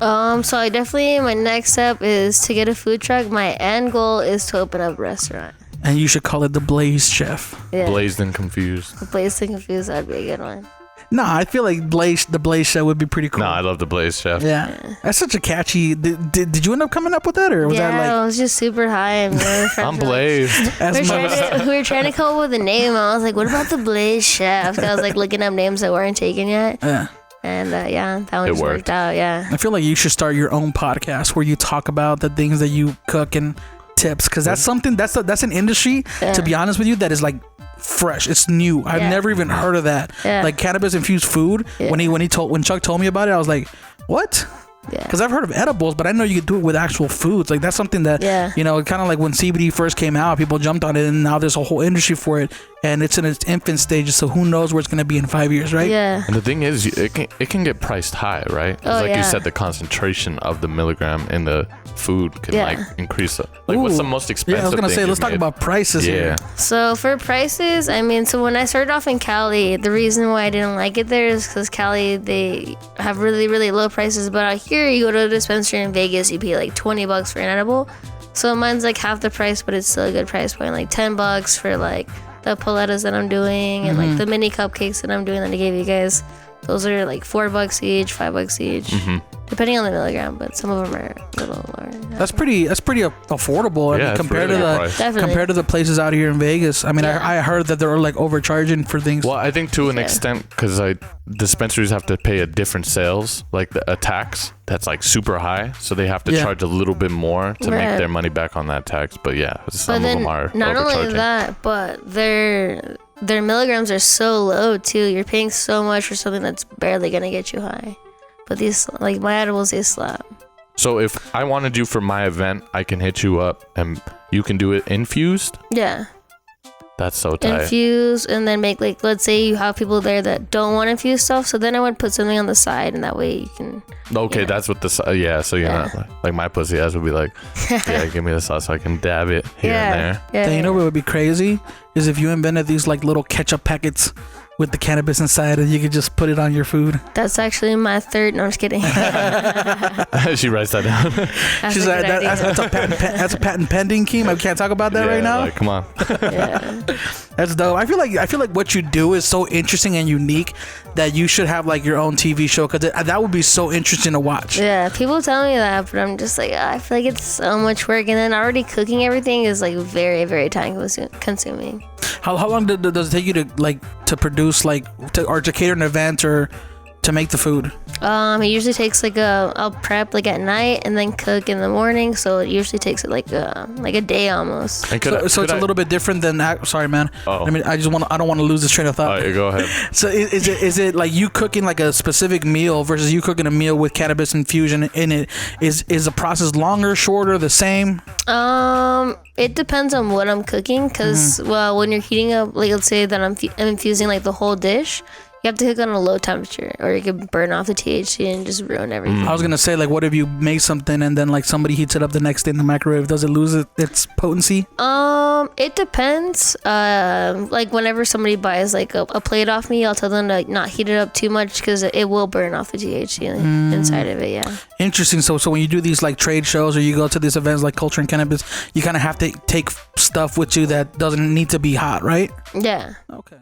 So I definitely, my next step is to get a food truck. My end goal is to open up a restaurant. And you should call it the Blaze Chef. Yeah. Blazed and Confused. Blazed and Confused, that'd be a good one. Nah, I feel like the Blaze Chef would be pretty cool. No, I love the Blaze Chef. Yeah. That's such a catchy. Did you end up coming up with that, or was that like? I was just super high. And I'm Blazed. We were trying to come up with a name. I was like, what about the Blaze Chef? I was like looking up names that weren't taken yet. Yeah. And that one just worked out. Yeah. I feel like you should start your own podcast where you talk about the things that you cook and tips, because that's something that's an industry. To be honest with you, that is like fresh. It's new. I've never even heard of that. Like cannabis infused food. When Chuck told me about it, I was like, what? Because I've heard of edibles, but I know you could do it with actual foods. Like that's something that kind of like when CBD first came out, people jumped on it, and now there's a whole industry for it, and it's in its infant stages. So who knows where it's going to be in 5 years, right? Yeah. And the thing is, it can get priced high, right? Like you said, the concentration of the milligram in the food can like increase. What's the most expensive? Yeah, I was gonna say, let's talk about prices here. So for prices, I mean, so when I started off in Cali, the reason why I didn't like it there is because Cali, they have really, really low prices. But out here, you go to a dispensary in Vegas, you pay like $20 for an edible. So mine's like half the price, but it's still a good price point, like $10 for like the paletas that I'm doing and like the mini cupcakes that I'm doing that I gave you guys. Those are like $4 each, $5 each, depending on the milligram. But some of them are a little lower. That's pretty affordable. I mean, compared to the places out here in Vegas. I mean, I heard that they're like overcharging for things. Well, I think to an extent, because dispensaries have to pay a different sales, like a tax that's like super high, so they have to charge a little bit more to make their money back on that tax. But some of them are not overcharging. only that, but their milligrams are so low too. You're paying so much for something that's barely gonna get you high. But these, like my edibles, they slap. So if I want to do for my event, I can hit you up and you can do it infused? Yeah. That's so tight. Infuse and then make, like, let's say you have people there that don't want infused stuff, so then I would put something on the side, and that way you can. Okay, that's what the so you're not like my pussy ass would be like, give me the sauce so I can dab it here and there. Yeah. You know what would be crazy is if you invented these like little ketchup packets with the cannabis inside, and you could just put it on your food. That's actually my third. No, I'm just kidding. She writes that down. She's like, that's a patent pending, Keem. I can't talk about that right now. Like, come on. That's dope. I feel like what you do is so interesting and unique that you should have like your own TV show, because that would be so interesting to watch. Yeah, people tell me that, but I'm just like, I feel like it's so much work, and then already cooking everything is like very, very time consuming. How long does it take you to produce or to cater an event or to make the food? It usually takes I'll prep like at night and then cook in the morning, so it usually takes it like a day almost. So it's a little bit different than sorry, man. I mean, I don't want to lose this train of thought. Go ahead. So is it like you cooking like a specific meal versus you cooking a meal with cannabis infusion in it? Is the process longer, shorter, the same? It depends on what I'm cooking, because when you're heating up, like let's say that I'm infusing like the whole dish, you have to cook on a low temperature, or you could burn off the THC and just ruin everything. I was gonna say, like, what if you make something and then like somebody heats it up the next day in the microwave? Does it lose its potency? It depends. Like whenever somebody buys like a plate off me, I'll tell them to not heat it up too much, because it will burn off the THC inside of it. Yeah. Interesting. So when you do these like trade shows or you go to these events like Culture and Cannabis, you kind of have to take stuff with you that doesn't need to be hot, right? Yeah. Okay.